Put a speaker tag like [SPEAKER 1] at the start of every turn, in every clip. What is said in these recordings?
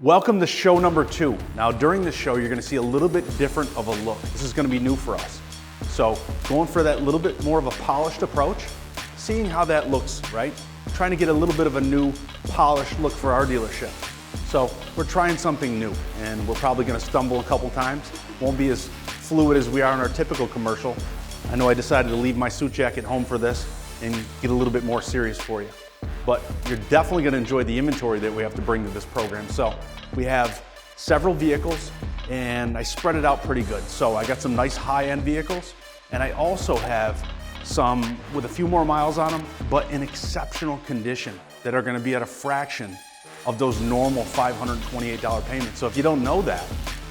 [SPEAKER 1] Welcome to show number 2. Now during this show, you're gonna see a little bit different of a look. This is gonna be new for us. So going for that little bit more of a polished approach, seeing how that looks, right? Trying to get a little bit of a new polished look for our dealership. So we're trying something new, and we're probably gonna stumble a couple times. Won't be as fluid as we are in our typical commercial. I know I decided to leave my suit jacket home for this and get a little bit more serious for you. But you're definitely gonna enjoy the inventory that we have to bring to this program. So we have several vehicles and I spread it out pretty good. So I got some nice high-end vehicles, and I also have some with a few more miles on them, but in exceptional condition that are gonna be at a fraction of those normal $528 payments. So if you don't know that,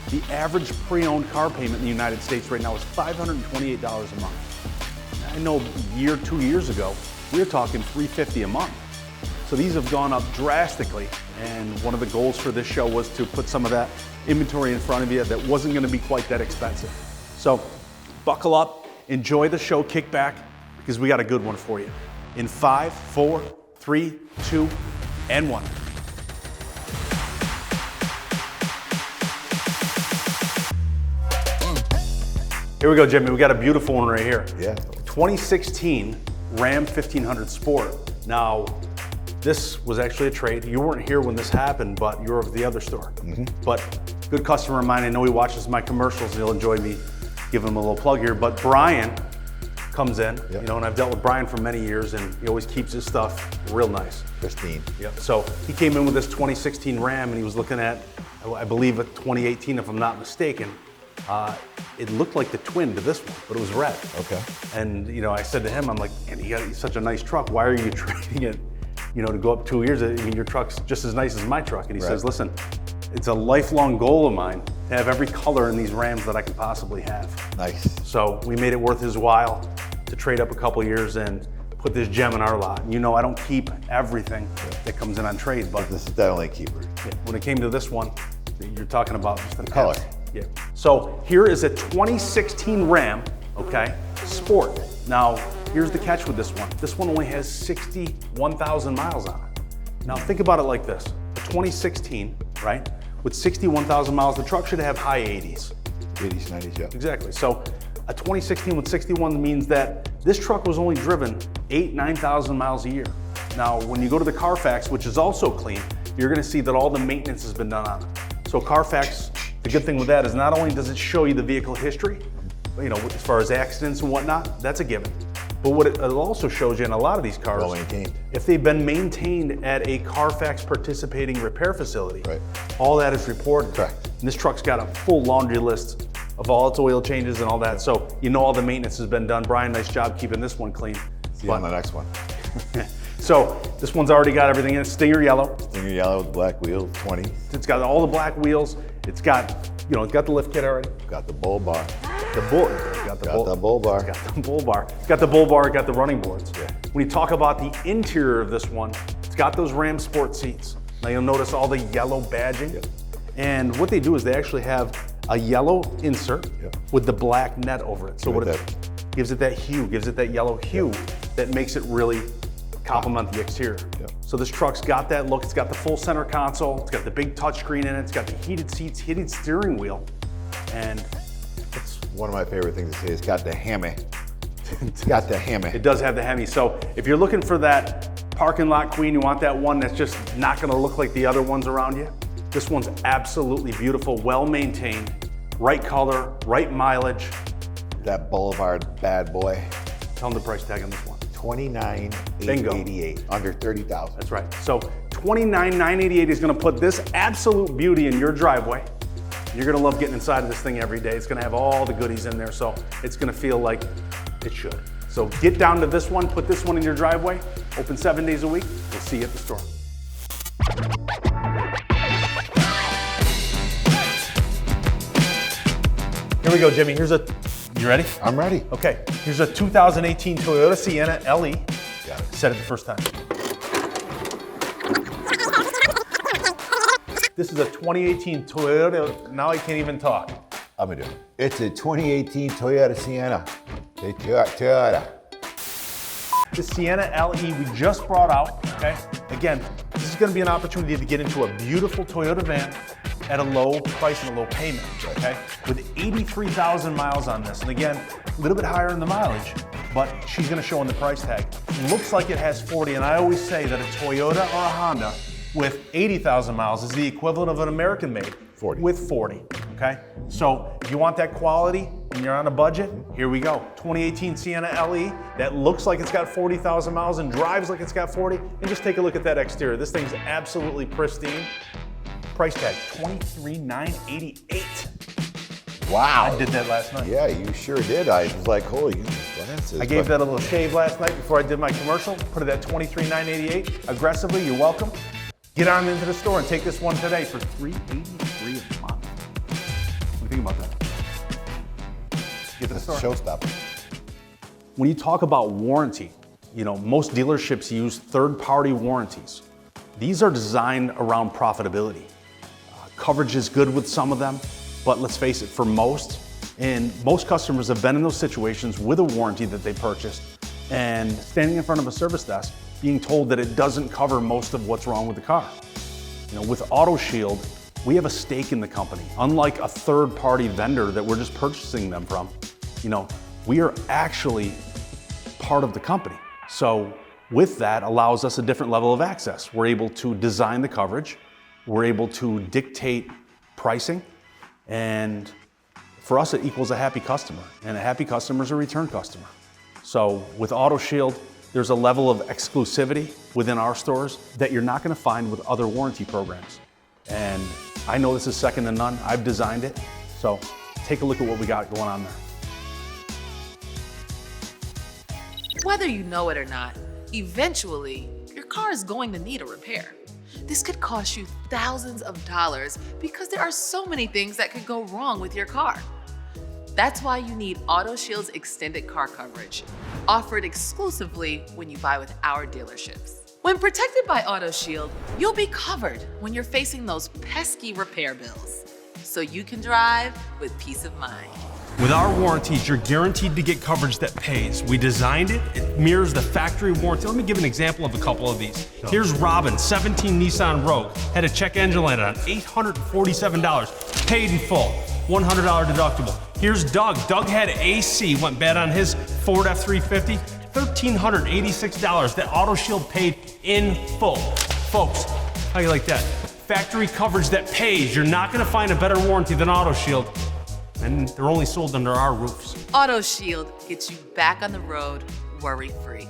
[SPEAKER 1] the average pre-owned car payment in the United States right now is $528 a month. I know a year, 2 years ago, we were talking $350 a month. So these have gone up drastically, and one of the goals for this show was to put some of that inventory in front of you that wasn't gonna be quite that expensive. So buckle up, enjoy the show, kick back, because we got a good one for you. In 5, 4, 3, 2, and 1. Here we go, Jimmy. We got a beautiful one right here.
[SPEAKER 2] Yeah.
[SPEAKER 1] 2016 Ram 1500 Sport. Now, this was actually a trade. You weren't here when this happened, but you were of the other store. But good customer of mine, I know he watches my commercials and he'll enjoy me giving him a little plug here. But Brian comes in, you know, and I've dealt with Brian for many years, and he always keeps his stuff real nice.
[SPEAKER 2] Pristine.
[SPEAKER 1] Yep. So he came in with this 2016 Ram, and he was looking at, I believe, a 2018, if I'm not mistaken. It looked like the twin to this one, but it was red.
[SPEAKER 2] Okay.
[SPEAKER 1] And you know, I said to him, I'm like, man, you got such a nice truck. Why are you trading it, you know, to go up 2 years? I mean, your truck's just as nice as my truck. And he says, listen, it's a lifelong goal of mine to have every color in these Rams that I could possibly have.
[SPEAKER 2] Nice.
[SPEAKER 1] So we made it worth his while to trade up a couple years and put this gem in our lot. And you know, I don't keep everything that comes in on trade, but
[SPEAKER 2] This is definitely a keeper.
[SPEAKER 1] when it came to this one, you're talking about just the
[SPEAKER 2] color.
[SPEAKER 1] Yeah. So here is a 2016 Ram, okay, Sport. Now, here's the catch with this one. This one only has 61,000 miles on it. Now think about it like this. A 2016, right, with 61,000 miles, the truck should have high 80s.
[SPEAKER 2] 80s, 90s, yeah.
[SPEAKER 1] Exactly. So a 2016 with 61 means that this truck was only driven 9,000 miles a year. Now, when you go to the Carfax, which is also clean, you're gonna see that all the maintenance has been done on it. So Carfax, the good thing with that is not only does it show you the vehicle history, you know, as far as accidents and whatnot, that's a given. But what it also shows you in a lot of these cars,
[SPEAKER 2] Well maintained.
[SPEAKER 1] if they've been maintained at a Carfax participating repair facility,
[SPEAKER 2] Right.
[SPEAKER 1] all that is reported.
[SPEAKER 2] Correct.
[SPEAKER 1] And this truck's got a full laundry list of all its oil changes and all that. So you know all the maintenance has been done. Brian, nice job keeping this one clean.
[SPEAKER 2] See you on the next one.
[SPEAKER 1] So this one's already got everything in it. Stinger yellow.
[SPEAKER 2] Stinger yellow with black wheels, 20.
[SPEAKER 1] It's got all the black wheels. It's got, you know, it's got the lift kit already.
[SPEAKER 2] Got the bull bar.
[SPEAKER 1] The bull,
[SPEAKER 2] Got the bull bar.
[SPEAKER 1] It's got the bull bar. It's got the bull bar, it's got the running boards.
[SPEAKER 2] Yeah.
[SPEAKER 1] When you talk about the interior of this one, it's got those Ram Sport seats. Now you'll notice all the yellow badging.
[SPEAKER 2] Yep.
[SPEAKER 1] And what they do is they actually have a yellow insert
[SPEAKER 2] Yep.
[SPEAKER 1] with the black net over it. So
[SPEAKER 2] Give
[SPEAKER 1] what
[SPEAKER 2] it
[SPEAKER 1] it gives it that hue, gives it that yellow hue that makes it really complement the exterior.
[SPEAKER 2] Yep.
[SPEAKER 1] So this truck's got that look. It's got the full center console. It's got the big touchscreen in it. It's got the heated seats, heated steering wheel. And it's
[SPEAKER 2] One of my favorite things to say, it's got the hammy. It's got the hammy.
[SPEAKER 1] It does have the Hemi. So if you're looking for that parking lot queen, you want that one that's just not gonna look like the other ones around you, this one's absolutely beautiful, well maintained, right color, right mileage.
[SPEAKER 2] That Boulevard bad boy.
[SPEAKER 1] Tell them the price tag on this one.
[SPEAKER 2] $29,888, under 30,000.
[SPEAKER 1] That's right. So $29,988 is gonna put this absolute beauty in your driveway. You're gonna love getting inside of this thing every day. It's gonna have all the goodies in there, so it's gonna feel like it should. So get down to this one, put this one in your driveway, open 7 days a week. We'll see you at the store. Here we go, Jimmy. You ready?
[SPEAKER 2] I'm ready.
[SPEAKER 1] Okay, here's a 2018 Toyota Sienna LE.
[SPEAKER 2] Got it.
[SPEAKER 1] Said it the first time. This is a 2018 Toyota, now I can't even talk.
[SPEAKER 2] I'm gonna do it. It's a 2018 Toyota Sienna. Toyota.
[SPEAKER 1] The Sienna LE we just brought out, okay? Again, This is gonna be an opportunity to get into a beautiful Toyota van at a low price and a low payment, okay? With 83,000 miles on this. And again, a little bit higher in the mileage, but she's gonna show on the price tag. Looks like it has 40, and I always say that a Toyota or a Honda with 80,000 miles is the equivalent of an American made
[SPEAKER 2] 40.
[SPEAKER 1] with 40, okay? So if you want that quality and you're on a budget, here we go. 2018 Sienna LE, that looks like it's got 40,000 miles and drives like it's got 40, and just take a look at that exterior. This thing's absolutely pristine. Price tag, $23,988.
[SPEAKER 2] Wow.
[SPEAKER 1] I did that last night.
[SPEAKER 2] Yeah, you sure did. I was like, holy glasses.
[SPEAKER 1] I gave that a little shave last night before I did my commercial. Put it at $23,988. Aggressively, you're welcome. Get on into the store and take this one today for $383 a month. What do you think about that? Get to the store.
[SPEAKER 2] Showstopper.
[SPEAKER 1] When you talk about warranty, most dealerships use third-party warranties. These are designed around profitability. Coverage is good with some of them, but let's face it, for most customers have been in those situations with a warranty that they purchased and standing in front of a service desk being told that it doesn't cover most of what's wrong with the car. With Auto Shield, we have a stake in the company. Unlike a third-party vendor that we're just purchasing them from, we are actually part of the company. So with that allows us a different level of access. We're able to design the coverage, we're able to dictate pricing, and for us it equals a happy customer, and a happy customer is a return customer. So with Auto Shield, there's a level of exclusivity within our stores that you're not gonna find with other warranty programs. And I know this is second to none. I've designed it, so take a look at what we got going on there.
[SPEAKER 3] Whether you know it or not, eventually, your car is going to need a repair. This could cost you thousands of dollars because there are so many things that could go wrong with your car. That's why you need Auto Shield's extended car coverage, offered exclusively when you buy with our dealerships. When protected by Auto Shield, you'll be covered when you're facing those pesky repair bills, so you can drive with peace of mind.
[SPEAKER 4] With our warranties, you're guaranteed to get coverage that pays. We designed it, it mirrors the factory warranty. Let me give an example of a couple of these. Here's Robin, 17 Nissan Rogue, had a check engine light on, $847, paid in full, $100 deductible. Here's Doug, Doug had AC, went bad on his Ford F-350, $1,386, that Auto Shield paid in full. Folks, how you like that? Factory coverage that pays. You're not gonna find a better warranty than Auto Shield. And they're only sold under our roofs.
[SPEAKER 3] Auto Shield gets you back on the road worry-free.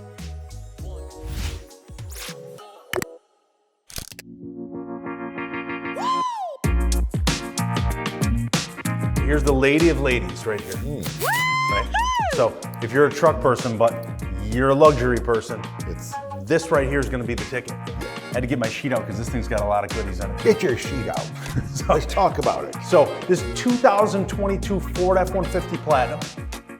[SPEAKER 1] Here's the lady of ladies right here. Right? So if you're a truck person, but you're a luxury person, this right here is gonna be the ticket. I had to get my sheet out because this thing's got a lot of goodies in it.
[SPEAKER 2] Get your sheet out. Let's talk about it.
[SPEAKER 1] So this 2022 Ford F-150 Platinum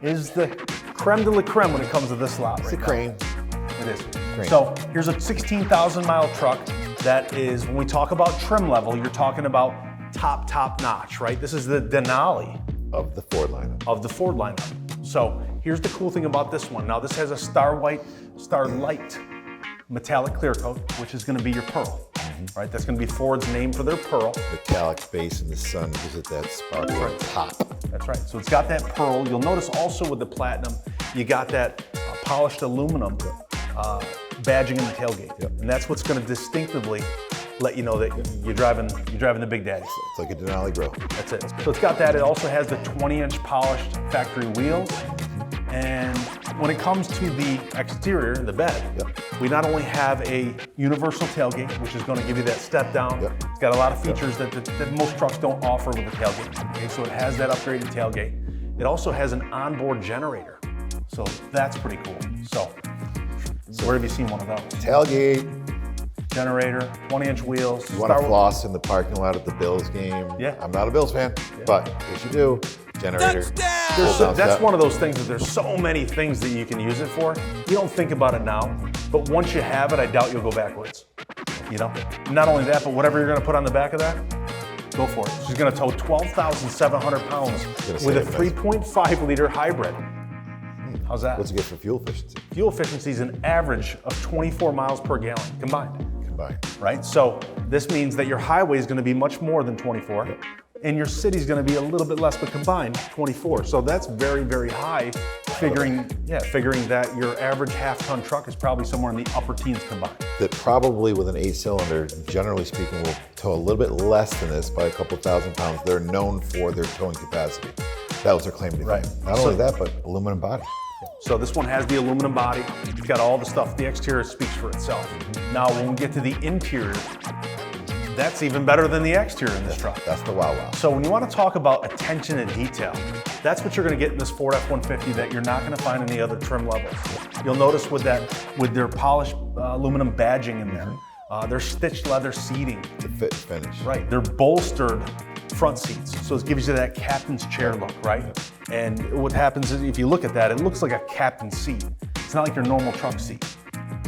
[SPEAKER 1] is the creme de la creme when it comes to this lot.
[SPEAKER 2] It's a crane.
[SPEAKER 1] It is.
[SPEAKER 2] Crane.
[SPEAKER 1] So here's a 16,000 mile truck that is, when we talk about trim level, you're talking about top notch, right? This is the Denali
[SPEAKER 2] Of the Ford lineup.
[SPEAKER 1] of the Ford lineup. So here's the cool thing about this one. Now this has a Starlight metallic clear coat, which is going to be your pearl, right? That's going to be Ford's name for their pearl.
[SPEAKER 2] Metallic base in the sun gives it that sparkling top.
[SPEAKER 1] That's right. So it's got that pearl. You'll notice also with the Platinum, you got that polished aluminum badging in the tailgate, and that's what's going to distinctively let you know that you're driving the Big Daddy.
[SPEAKER 2] It's like a Denali grill.
[SPEAKER 1] That's it. So it's got that. It also has the 20-inch polished factory wheels. And when it comes to the exterior, the bed, we not only have a universal tailgate, which is going to give you that step down. It's got a lot of features that most trucks don't offer with the tailgate. Okay, so it has that upgraded tailgate. It also has an onboard generator. So that's pretty cool. So where have you seen one of those?
[SPEAKER 2] Tailgate.
[SPEAKER 1] Generator, 20-inch wheels.
[SPEAKER 2] You want to floss in the parking lot at the Bills game?
[SPEAKER 1] Yeah.
[SPEAKER 2] I'm not a Bills fan, but in case you do, generator.
[SPEAKER 1] That's one of those things that there's so many things that you can use it for. You don't think about it now, but once you have it, I doubt you'll go backwards. Not only that, but whatever you're going to put on the back of that, go for it. She's going to tow 12,700 pounds with a 3.5 liter hybrid. How's that?
[SPEAKER 2] What's it good for fuel efficiency?
[SPEAKER 1] Fuel efficiency is an average of 24 miles per gallon combined.
[SPEAKER 2] combined.
[SPEAKER 1] right? So this means that your highway is going to be much more than 24, and your city is going to be a little bit less, but combined 24. So that's very, very high, figuring that your average half-ton truck is probably somewhere in the upper teens combined.
[SPEAKER 2] That probably with an 8-cylinder, generally speaking, will tow a little bit less than this by a couple thousand pounds. They're known for their towing capacity. That was their claim to fame.
[SPEAKER 1] Right.
[SPEAKER 2] Not only that, but aluminum body.
[SPEAKER 1] So this one has the aluminum body. It's got all the stuff. The exterior speaks for itself. Now, when we get to the interior, that's even better than the exterior in this truck.
[SPEAKER 2] That's the wow wow.
[SPEAKER 1] So when you want to talk about attention and detail, that's what you're going to get in this Ford F-150 that you're not going to find in the other trim levels. You'll notice with their polished aluminum badging in there, their stitched leather seating.
[SPEAKER 2] The fit finish.
[SPEAKER 1] Right, they're bolstered front seats, so it gives you that captain's chair look, right? And what happens is, if you look at that, it looks like a captain's seat. It's not like your normal truck seat.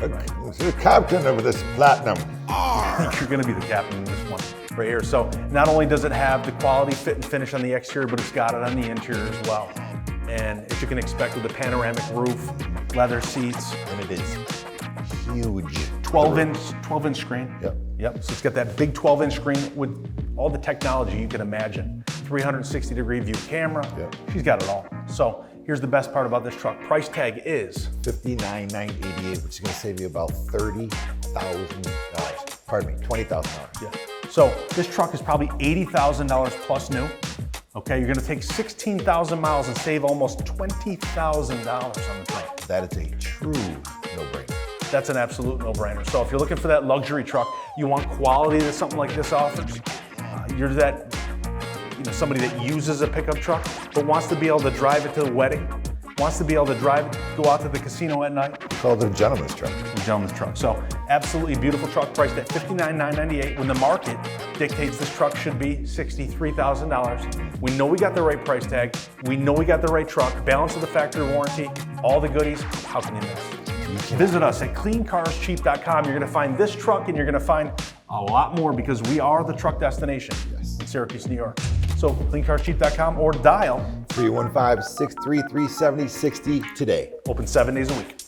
[SPEAKER 2] Right. The captain of this platinum.
[SPEAKER 1] You're gonna be the captain in this one right here. So not only does it have the quality fit and finish on the exterior, but it's got it on the interior as well. And as you can expect with the panoramic roof, leather seats.
[SPEAKER 2] And it is huge.
[SPEAKER 1] 12-inch screen.
[SPEAKER 2] Yep.
[SPEAKER 1] So it's got that big 12-inch screen with all the technology you can imagine. 360-degree view camera.
[SPEAKER 2] Yep.
[SPEAKER 1] She's got it all. So here's the best part about this truck. Price tag is
[SPEAKER 2] $59,988, which is going to save you about $30,000. Pardon me, $20,000.
[SPEAKER 1] Yeah. So this truck is probably $80,000 plus new. Okay, you're going to take 16,000 miles and save almost $20,000 on the truck.
[SPEAKER 2] That is a true no-brainer.
[SPEAKER 1] That's an absolute no-brainer. So if you're looking for that luxury truck, you want quality that something like this offers. You're that, somebody that uses a pickup truck, but wants to be able to drive it to the wedding, wants to be able to drive it, go out to the casino at night.
[SPEAKER 2] We call it a gentleman's truck.
[SPEAKER 1] A gentleman's truck. So absolutely beautiful truck, priced at $59,998. When the market dictates this truck should be $63,000. We know we got the right price tag. We know we got the right truck. Balance of the factory warranty, all the goodies. How can you miss? Visit us at cleancarscheap.com. You're going to find this truck and you're going to find a lot more because we are the truck destination in Syracuse, New York. So cleancarscheap.com or dial
[SPEAKER 2] 315-633-7060 today.
[SPEAKER 1] Open 7 days a week.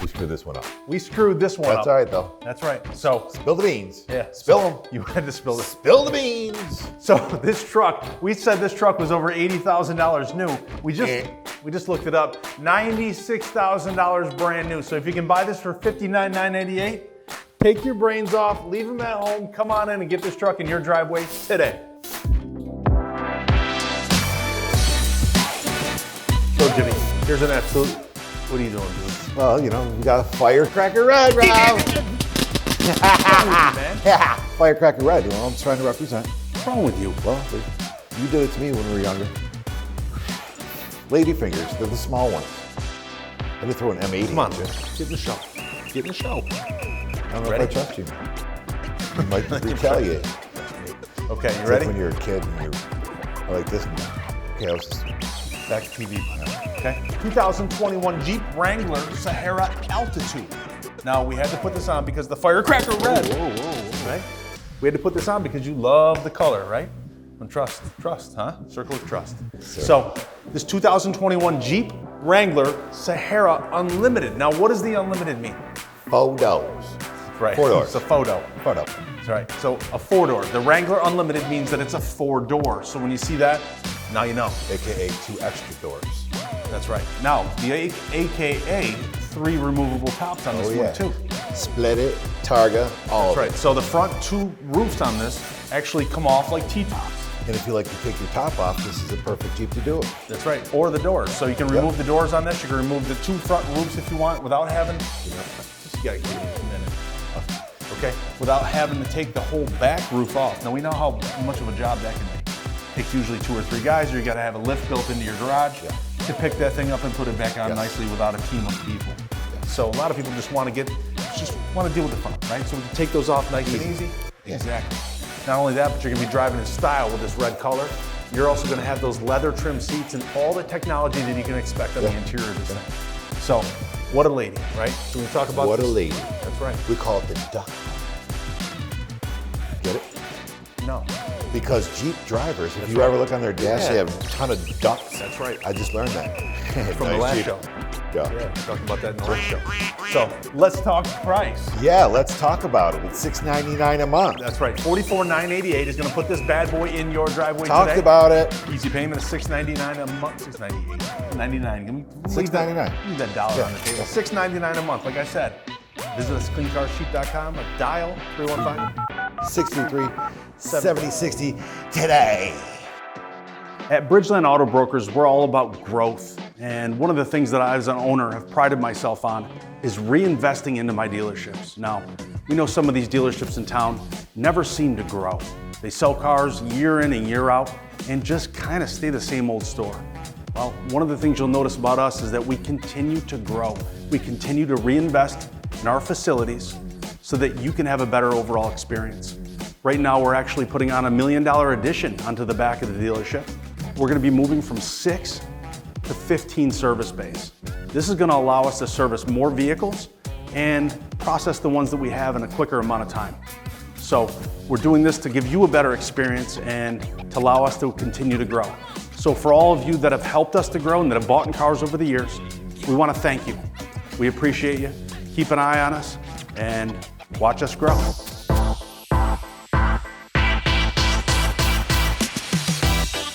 [SPEAKER 2] We screwed this one up.
[SPEAKER 1] We screwed this one up.
[SPEAKER 2] That's all right, though.
[SPEAKER 1] That's right. So
[SPEAKER 2] Spill the beans.
[SPEAKER 1] yeah,
[SPEAKER 2] Spill them.
[SPEAKER 1] You had to spill this.
[SPEAKER 2] Spill the beans.
[SPEAKER 1] So this truck, we said this truck was over $80,000 new. We just looked it up. $96,000 brand new. So if you can buy this for $59,988, take your brains off, leave them at home, come on in and get this truck in your driveway today. So Jimmy, here's an absolute. What are you doing, dude?
[SPEAKER 2] Well, we got a firecracker red, Rob. Yeah, firecracker red. I'm trying to represent.
[SPEAKER 1] What's wrong with you?
[SPEAKER 2] Well, you did it to me when we were younger. Lady fingers, they're the small ones. Let me throw an M80.
[SPEAKER 1] Come on,
[SPEAKER 2] at you.
[SPEAKER 1] get in the show. Get in the show.
[SPEAKER 2] I don't know
[SPEAKER 1] Ready?
[SPEAKER 2] if I trust you. You might retaliate.
[SPEAKER 1] Okay, you
[SPEAKER 2] It's
[SPEAKER 1] ready?
[SPEAKER 2] like when you're a kid and you're like this. Okay, I was just.
[SPEAKER 1] Back to TV. Okay. 2021 Jeep Wrangler Sahara Altitude. Now we had to put this on because the firecracker red.
[SPEAKER 2] Whoa.
[SPEAKER 1] Right? We had to put this on because you love the color, right? And trust, huh? Circle of trust. So this 2021 Jeep Wrangler Sahara Unlimited. Now what does the Unlimited mean?
[SPEAKER 2] $4.
[SPEAKER 1] Right.
[SPEAKER 2] 4 doors.
[SPEAKER 1] It's a photo.
[SPEAKER 2] Photo.
[SPEAKER 1] That's right. So a 4-door. The Wrangler Unlimited means that it's a 4-door. So when you see that, now you know.
[SPEAKER 2] AKA 2 extra doors.
[SPEAKER 1] That's right. Now, the AKA 3 removable tops on this one too.
[SPEAKER 2] Split it, Targa, all
[SPEAKER 1] That's
[SPEAKER 2] of
[SPEAKER 1] right.
[SPEAKER 2] it.
[SPEAKER 1] So the front 2 roofs on this actually come off like T-tops.
[SPEAKER 2] And if you like to take your top off, this is a perfect Jeep to do it.
[SPEAKER 1] That's right. Or the doors. So you can remove the doors on this. You can remove the 2 front roofs if you want without having, just gotta give me a minute. Okay, without having to take the whole back roof off. Now we know how much of a job that can be. Takes usually 2 or 3 guys, or you gotta have a lift built into your garage to pick that thing up and put it back on nicely without a team of people. So a lot of people just want to deal with the front, right? So we can take those off nice and easy. Exactly. Not only that, but you're gonna be driving in style with this red color. You're also gonna have those leather trim seats and all the technology that you can expect on the interior of this thing. So, what a lady, right? So we talk about
[SPEAKER 2] What
[SPEAKER 1] this.
[SPEAKER 2] a lady.
[SPEAKER 1] That's right.
[SPEAKER 2] We call it the duck. Get it?
[SPEAKER 1] No.
[SPEAKER 2] Because Jeep drivers, if you ever look on their dash, they have a ton of ducks.
[SPEAKER 1] That's right.
[SPEAKER 2] I just learned that.
[SPEAKER 1] From the
[SPEAKER 2] Nice
[SPEAKER 1] last
[SPEAKER 2] Jeep.
[SPEAKER 1] show.
[SPEAKER 2] Yeah.
[SPEAKER 1] Yeah, we talked about that in the last show. So let's talk price.
[SPEAKER 2] Yeah, let's talk about it. It's $699 a month.
[SPEAKER 1] That's right. $44,988 is going to put this bad boy in your driveway
[SPEAKER 2] Talked
[SPEAKER 1] today.
[SPEAKER 2] about it.
[SPEAKER 1] Easy payment of $699 a month. $698. $99.
[SPEAKER 2] $699.
[SPEAKER 1] Leave that dollar on the table. $699 a month. Like I said, visit us cleancarsheep.com or dial
[SPEAKER 2] 633-7060 today.
[SPEAKER 1] At Bridgeland Auto Brokers, we're all about growth. And one of the things that I, as an owner, have prided myself on is reinvesting into my dealerships. Now, we know some of these dealerships in town never seem to grow. They sell cars year in and year out and just kind of stay the same old store. Well, one of the things you'll notice about us is that we continue to grow. We continue to reinvest in our facilities so that you can have a better overall experience. Right now, we're actually putting on $1 million addition onto the back of the dealership. We're gonna be moving from 6 to 15 service bays. This is gonna allow us to service more vehicles and process the ones that we have in a quicker amount of time. So we're doing this to give you a better experience and to allow us to continue to grow. So for all of you that have helped us to grow and that have bought in cars over the years, we wanna thank you. We appreciate you. Keep an eye on us and watch us grow.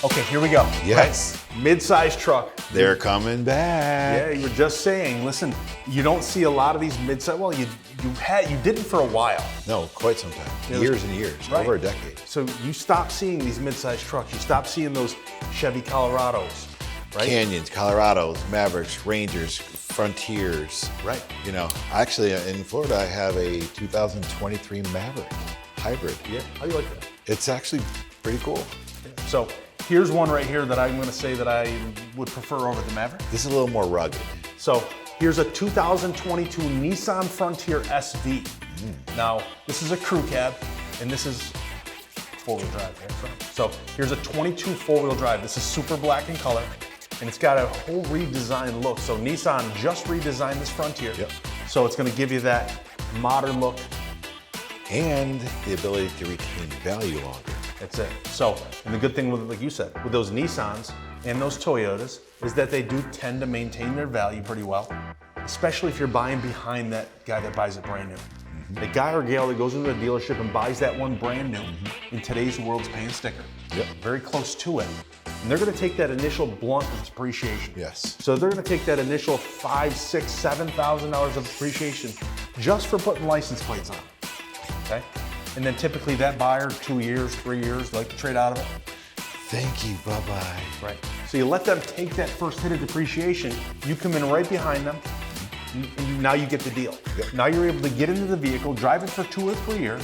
[SPEAKER 1] Okay, here we go.
[SPEAKER 2] Yes.
[SPEAKER 1] Right? Mid-size truck.
[SPEAKER 2] They're coming back.
[SPEAKER 1] Yeah, you were just saying, listen, you don't see a lot of these mid-size, well, you didn't for a while.
[SPEAKER 2] No, quite some time.
[SPEAKER 1] It was-
[SPEAKER 2] Years and years,
[SPEAKER 1] Right.
[SPEAKER 2] over a decade.
[SPEAKER 1] So you stopped seeing these mid-size trucks. You stopped seeing those Chevy Colorados, right?
[SPEAKER 2] Canyons, Colorados, Mavericks, Rangers, Frontiers.
[SPEAKER 1] Right.
[SPEAKER 2] You know, actually in Florida, I have a 2023 Maverick hybrid.
[SPEAKER 1] Yeah, how do you like that?
[SPEAKER 2] It's actually pretty cool.
[SPEAKER 1] So here's one right here that I'm gonna say that I would prefer over the Maverick.
[SPEAKER 2] This is a little more rugged.
[SPEAKER 1] So here's a 2022 Nissan Frontier SV. Now, this is a crew cab, and this is four-wheel drive. Right? So here's a 22 four-wheel drive. This is super black in color, and it's got a whole redesigned look. So Nissan just redesigned this Frontier.
[SPEAKER 2] Yep.
[SPEAKER 1] So it's gonna give you that modern look.
[SPEAKER 2] And the ability to retain value longer.
[SPEAKER 1] That's it. So, and the good thing with, like you said, with those Nissans and those Toyotas is that they do tend to maintain their value pretty well, especially if you're buying behind that guy that buys it brand new. The guy or gal that goes into the dealership and buys that one brand new, in today's world is paying a sticker.
[SPEAKER 2] Yep.
[SPEAKER 1] Very close to it. And they're gonna take that initial blunt of depreciation.
[SPEAKER 2] Yes.
[SPEAKER 1] So they're gonna take that initial $5,000, $6,000, $7,000 of depreciation just for putting license plates on. Okay? And then typically that buyer, 2 years, 3 years, like to trade out of it.
[SPEAKER 2] Thank you, bye-bye.
[SPEAKER 1] Right. So you let them take that first hit of depreciation, you come in right behind them, and now you get the deal.
[SPEAKER 2] Yep.
[SPEAKER 1] Now you're able to get into the vehicle, drive it for 2 or 3 years,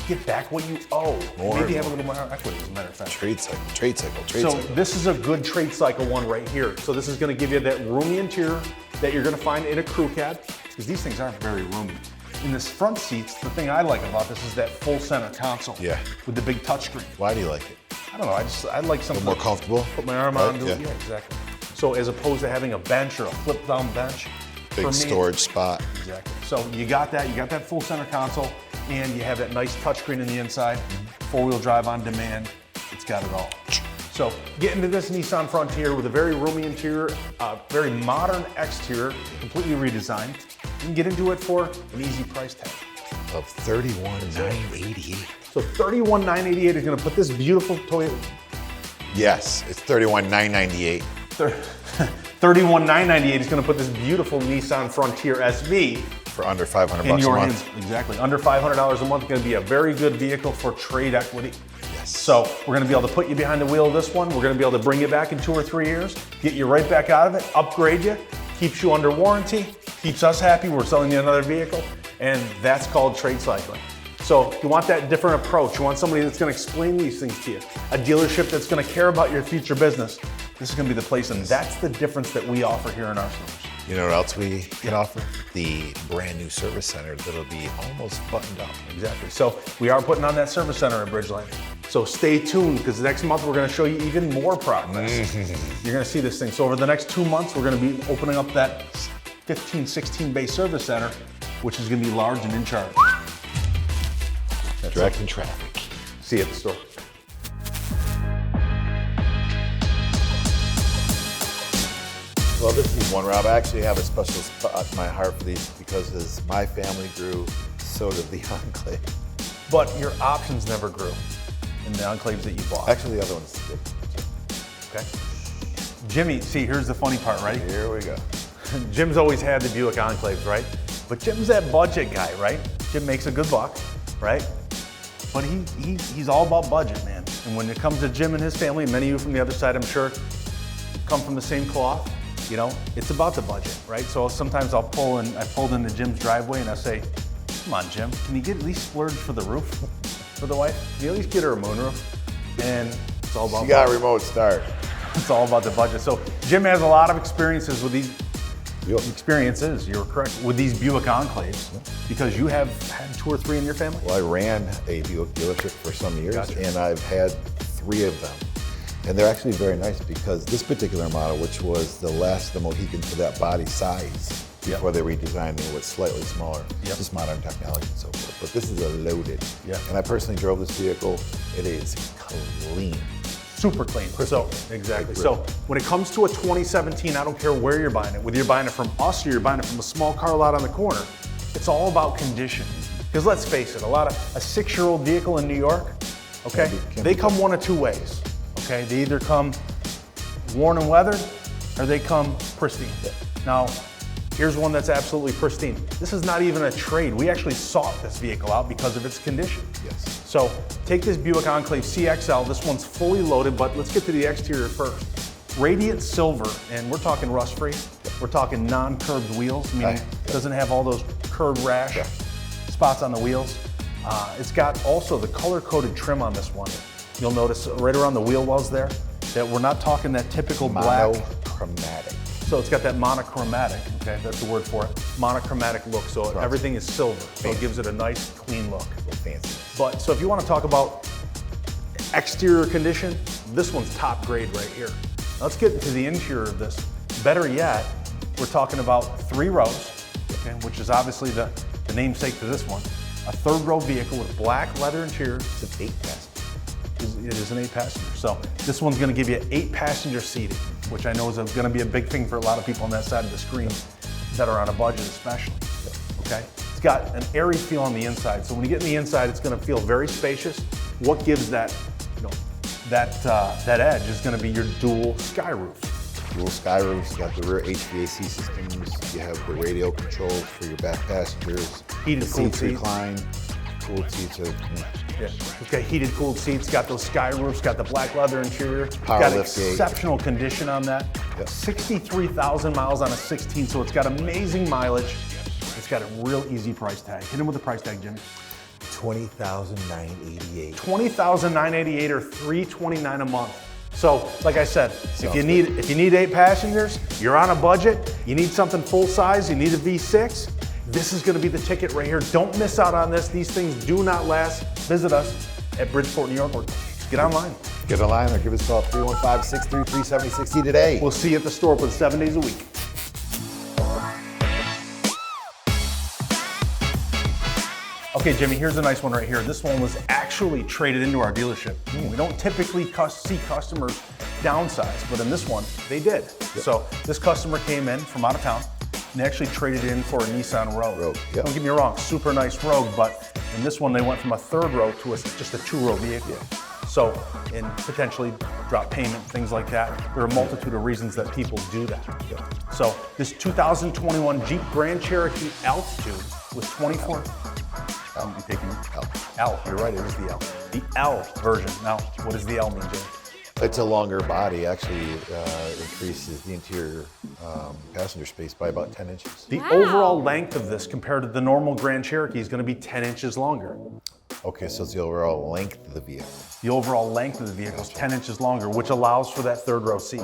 [SPEAKER 1] get back what you owe.
[SPEAKER 2] More.
[SPEAKER 1] Maybe have a little more equity, as a matter of fact.
[SPEAKER 2] Trade cycle, trade cycle, trade
[SPEAKER 1] So
[SPEAKER 2] cycle.
[SPEAKER 1] this is a good trade cycle one right here. So this is gonna give you that roomy interior that you're gonna find in a crew cab, because these things aren't very roomy. In this front seats, the thing I like about this is that full center console.
[SPEAKER 2] Yeah.
[SPEAKER 1] With the big touchscreen.
[SPEAKER 2] Why do you like it?
[SPEAKER 1] I don't know, I like something
[SPEAKER 2] more comfortable?
[SPEAKER 1] Put my arm on, do it.
[SPEAKER 2] Yeah.
[SPEAKER 1] Yeah, exactly. So as opposed to having a bench or a flip down bench. for
[SPEAKER 2] Big
[SPEAKER 1] me-
[SPEAKER 2] storage spot.
[SPEAKER 1] Exactly. So you got that full center console, and you have that nice touchscreen in the inside, four-wheel drive on demand. It's got it all. So get into this Nissan Frontier with a very roomy interior, very modern exterior, completely redesigned. You can get into it for an easy price tag.
[SPEAKER 2] Of $31,988.
[SPEAKER 1] So $31,988 is gonna put this beautiful Toyota,
[SPEAKER 2] Yes, it's $31,998.
[SPEAKER 1] $31,998 is gonna put this beautiful Nissan Frontier SV
[SPEAKER 2] For under 500
[SPEAKER 1] in
[SPEAKER 2] bucks a
[SPEAKER 1] your
[SPEAKER 2] month.
[SPEAKER 1] hands. Exactly, under $500 a month, gonna be a very good vehicle for trade equity.
[SPEAKER 2] Yes.
[SPEAKER 1] So we're gonna be able to put you behind the wheel of this one. We're gonna be able to bring you back in 2 or 3 years, get you right back out of it, upgrade you, keeps you under warranty, keeps us happy. We're selling you another vehicle, and that's called trade cycling. So you want that different approach. You want somebody that's gonna explain these things to you. A dealership that's gonna care about your future business. This is gonna be the place, and that's the difference that we offer here in our stores.
[SPEAKER 2] You know what else we can offer? The brand new service center that'll be almost buttoned up.
[SPEAKER 1] Exactly. So we are putting on that service center at Bridgeland. So stay tuned, because next month we're going to show you even more progress. You're going to see this thing. So over the next 2 months, we're going to be opening up that 15, 16 bay service center, which is going to be large and in charge.
[SPEAKER 2] Directing traffic.
[SPEAKER 1] See you at the store.
[SPEAKER 2] Well, this is one, Rob. I actually have a special spot in my heart for these because as my family grew, so did the Enclave.
[SPEAKER 1] But your options never grew in the Enclaves that you bought.
[SPEAKER 2] Actually, the other one's good.
[SPEAKER 1] Okay. Jimmy, see, here's the funny part, right?
[SPEAKER 2] Here we go.
[SPEAKER 1] Jim's always had the Buick Enclaves, right? But Jim's that budget guy, right? Jim makes a good buck, right? But he's all about budget, man. And when it comes to Jim and his family, many of you from the other side, I'm sure, come from the same cloth, you know, it's about the budget, right? So sometimes I pulled into Jim's driveway and I say, come on, Jim, can you get at least splurge for the roof for the wife? Can you at least get her a moonroof? And it's all about
[SPEAKER 2] You got a remote start.
[SPEAKER 1] It's all about the budget. So Jim has a lot of experiences with these
[SPEAKER 2] Yep.
[SPEAKER 1] experiences, you're correct, with these Buick Enclaves, because you have had 2 or 3 in your family?
[SPEAKER 2] Well, I ran a Buick dealership for some years,
[SPEAKER 1] Gotcha.
[SPEAKER 2] and I've had 3 of them. And they're actually very nice because this particular model, which was the last of the Mohican for that body size,
[SPEAKER 1] Yep.
[SPEAKER 2] before they redesigned it, was slightly smaller.
[SPEAKER 1] Yep.
[SPEAKER 2] Just modern technology and so forth. But this is a loaded.
[SPEAKER 1] Yep.
[SPEAKER 2] And I personally drove this vehicle. It is clean.
[SPEAKER 1] Super clean. So, exactly. So, when it comes to a 2017, I don't care where you're buying it, whether you're buying it from us or you're buying it from a small car lot on the corner, it's all about condition. Because let's face it, a 6-year-old vehicle in New York, okay, they come one of 2 ways. Okay, they either come worn and weathered or they come pristine. Now, here's one that's absolutely pristine. This is not even a trade. We actually sought this vehicle out because of its condition.
[SPEAKER 2] Yes.
[SPEAKER 1] So take this Buick Enclave CXL. This one's fully loaded, but let's get to the exterior first. Radiant silver, and we're talking rust-free. We're talking non-curved wheels, meaning it doesn't have all those curved rash spots on the wheels. It's got also the color-coded trim on this one. You'll notice right around the wheel wells there that we're not talking that typical black.
[SPEAKER 2] Monochromatic.
[SPEAKER 1] So it's got that monochromatic, okay, that's the word for it, monochromatic look. So everything is silver, so it gives it a nice, clean look.
[SPEAKER 2] Fancy.
[SPEAKER 1] But so if you want to talk about exterior condition, this one's top grade right here. Now let's get into the interior of this. Better yet, we're talking about 3 rows, okay, which is obviously the namesake to this one. A 3rd row vehicle with black leather interior.
[SPEAKER 2] It's an 8-passenger.
[SPEAKER 1] It is an 8-passenger. So this one's going to give you 8-passenger seating, which I know is going to be a big thing for a lot of people on that side of the screen that are on a budget especially. Okay? It's got an airy feel on the inside. So when you get in the inside, it's going to feel very spacious. What gives that, that edge is going to be your dual sky roof.
[SPEAKER 2] Dual sky roofs, you got the rear HVAC systems, you have the radio controls for your back passengers,
[SPEAKER 1] Heated,
[SPEAKER 2] the
[SPEAKER 1] cooled
[SPEAKER 2] seats
[SPEAKER 1] seats.
[SPEAKER 2] recline, cooled seats.
[SPEAKER 1] Yeah. It's got heated, cooled seats, got those sky roofs, got the black leather interior.
[SPEAKER 2] Power
[SPEAKER 1] got
[SPEAKER 2] lift gate.
[SPEAKER 1] exceptional condition on that.
[SPEAKER 2] Yep.
[SPEAKER 1] 63,000 miles on a 16, so it's got amazing mileage. It's got a real easy price tag. Hit him with the price tag, Jimmy.
[SPEAKER 2] $20,988.
[SPEAKER 1] $20,988 or $329 a month. So, like I said, if you need 8 passengers, you're on a budget, you need something full size, you need a V6, this is gonna be the ticket right here. Don't miss out on this. These things do not last. Visit us at Bridgeport, New York, or get online.
[SPEAKER 2] Get online or give us a call at 315-633-7060 today.
[SPEAKER 1] We'll see you at the store open 7 days a week. Okay, Jimmy, here's a nice one right here. This one was actually traded into our dealership. We don't typically see customers downsize, but in this one, they did. So this customer came in from out of town and they actually traded in for a Nissan Rogue.
[SPEAKER 2] Yep.
[SPEAKER 1] Don't get me wrong, super nice Rogue, but in this one, they went from a 3rd row to just a 2-row vehicle. So, and potentially drop payment, things like that. There are a multitude of reasons that people do that. So this 2021 Jeep Grand Cherokee Altitude was 24. I'm taking L. You're right, it is the L. The L version. Now, what does the L mean, Jim?
[SPEAKER 2] It's a longer body, actually increases the interior passenger space by about 10 inches.
[SPEAKER 1] The overall length of this compared to the normal Grand Cherokee is going to be 10 inches longer.
[SPEAKER 2] Okay, so it's the overall length of the vehicle.
[SPEAKER 1] The overall length of the vehicle is 10 inches longer, which allows for that 3rd row seat.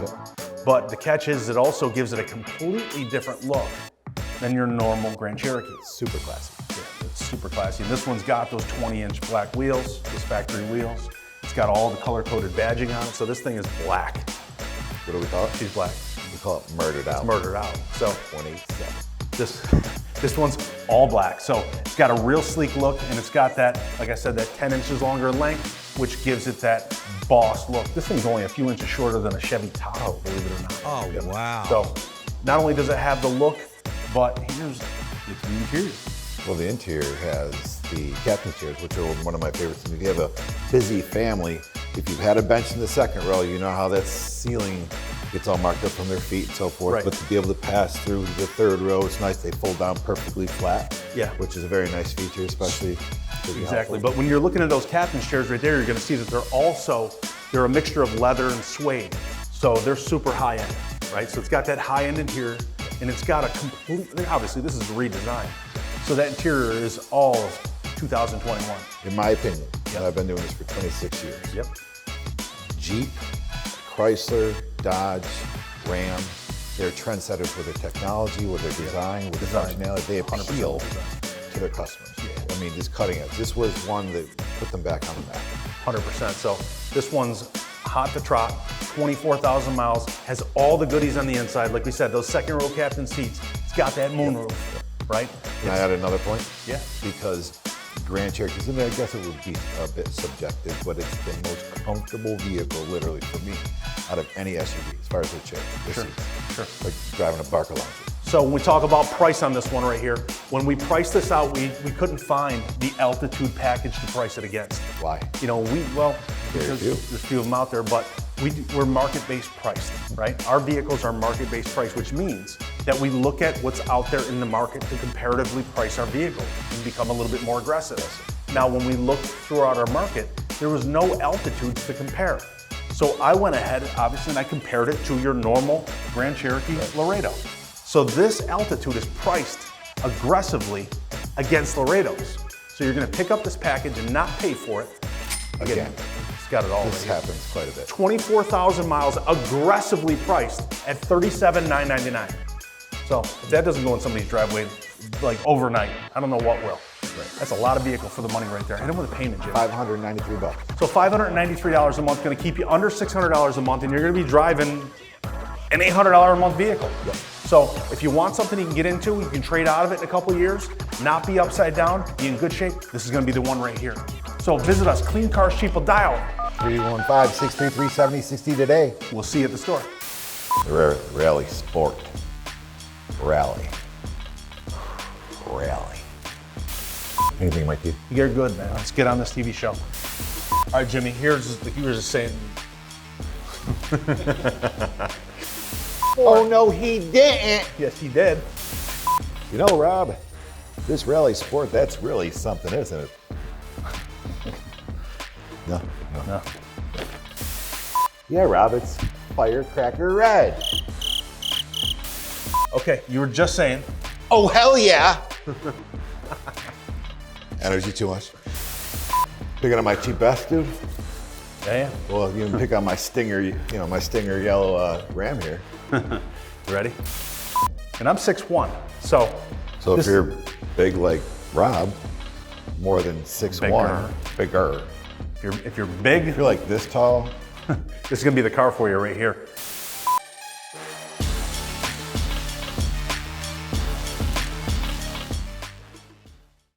[SPEAKER 1] But the catch is it also gives it a completely different look than your normal Grand Cherokee.
[SPEAKER 2] Super classy.
[SPEAKER 1] Yeah, it's super classy. And this one's got those 20-inch black wheels, those factory wheels. It's got all the color-coded badging on it, so this thing is black.
[SPEAKER 2] What do we call it?
[SPEAKER 1] She's black.
[SPEAKER 2] We call it murdered out.
[SPEAKER 1] Murdered out. So
[SPEAKER 2] 187.
[SPEAKER 1] this one's all black. So it's got a real sleek look, and it's got that, like I said, that 10 inches longer in length, which gives it that boss look. This thing's only a few inches shorter than a Chevy Tahoe, believe it or not.
[SPEAKER 5] Oh, wow.
[SPEAKER 1] So not only does it have the look, but here's the interior.
[SPEAKER 2] Well, the interior has the captain chairs, which are one of my favorites. And if you have a busy family, if you've had a bench in the second row, you know how that ceiling gets all marked up from their feet and so forth.
[SPEAKER 1] Right.
[SPEAKER 2] But to be able to pass through the third row, it's nice. They fold down perfectly flat,
[SPEAKER 1] Yeah.
[SPEAKER 2] which is a very nice feature, especially
[SPEAKER 1] Exactly, but when you're looking at those captain chairs right there, you're gonna see that they're a mixture of leather and suede. So they're super high end, right? So it's got that high end interior, and it's got a completely, obviously this is redesigned. So that interior is all of 2021.
[SPEAKER 2] In my opinion, and I've been doing this for 26 years.
[SPEAKER 1] Yep.
[SPEAKER 2] Jeep, Chrysler, Dodge, Ram, they're trendsetters with their technology, with their design, with their functionality. They appeal to their customers. I mean, this cutting edge. This was one that put them back on the map.
[SPEAKER 1] 100%. So this one's hot to trot, 24,000 miles, has all the goodies on the inside. Like we said, those second row captain seats, it's got that moonroof, right?
[SPEAKER 2] Can I add another point?
[SPEAKER 1] Yeah.
[SPEAKER 2] Because Grand Cherokees, and I guess it would be a bit subjective, but it's the most comfortable vehicle, literally, for me, out of any SUV, as far as the chairs.
[SPEAKER 1] Sure.
[SPEAKER 2] Like driving a Barca Lounger.
[SPEAKER 1] So when we talk about price on this one right here, when we priced this out, we couldn't find the altitude package to price it against.
[SPEAKER 2] Why?
[SPEAKER 1] You know, because
[SPEAKER 2] few.
[SPEAKER 1] there's a few of them out there, but we're market-based priced, right? Our vehicles are market-based priced, which means that we look at what's out there in the market to comparatively price our vehicle and become a little bit more aggressive. Now, when we looked throughout our market, there was no altitudes to compare. So I went ahead, obviously, and I compared it to your normal Grand Cherokee Laredo. So this altitude is priced aggressively against Laredos. So you're gonna pick up this package and not pay for it.
[SPEAKER 2] Again,
[SPEAKER 1] it's got it all.
[SPEAKER 2] this
[SPEAKER 1] right here.
[SPEAKER 2] happens quite a bit.
[SPEAKER 1] 24,000 miles, aggressively priced at $37,999. So if that doesn't go in somebody's driveway like overnight, I don't know what will. That's a lot of vehicle for the money right there. Hit them with a payment, Jim.
[SPEAKER 2] $593.
[SPEAKER 1] So $593 a month, gonna keep you under $600 a month, and you're gonna be driving an $800 a month vehicle.
[SPEAKER 2] Yep.
[SPEAKER 1] So if you want something you can get into, you can trade out of it in a couple of years, not be upside down, be in good shape, this is gonna be the one right here. So visit us, Clean Cars Cheap, will dial.
[SPEAKER 2] 315-633-7060 today.
[SPEAKER 1] We'll see you at the store.
[SPEAKER 2] The Rally Sport. Rally. Anything, Mikey?
[SPEAKER 1] You're good, man. Let's get on this TV show. All right, Jimmy, here's the saying.
[SPEAKER 2] Oh, no, he didn't.
[SPEAKER 1] Yes, he did.
[SPEAKER 2] You know, Rob, this Rally Sport, that's really something, isn't it? No. Yeah, Rob, it's Firecracker Red.
[SPEAKER 1] Okay, you were just saying.
[SPEAKER 2] Oh, hell yeah. Energy too much. Picking on my cheap vest, dude.
[SPEAKER 1] Yeah.
[SPEAKER 2] Well, you can pick on my Stinger, my Stinger yellow Ram here.
[SPEAKER 1] You ready? And I'm 6'1", so.
[SPEAKER 2] So if you're big like Rob, more than 6'1", bigger.
[SPEAKER 1] If you're big,
[SPEAKER 2] If you're like this tall,
[SPEAKER 1] this is gonna be the car for you right here.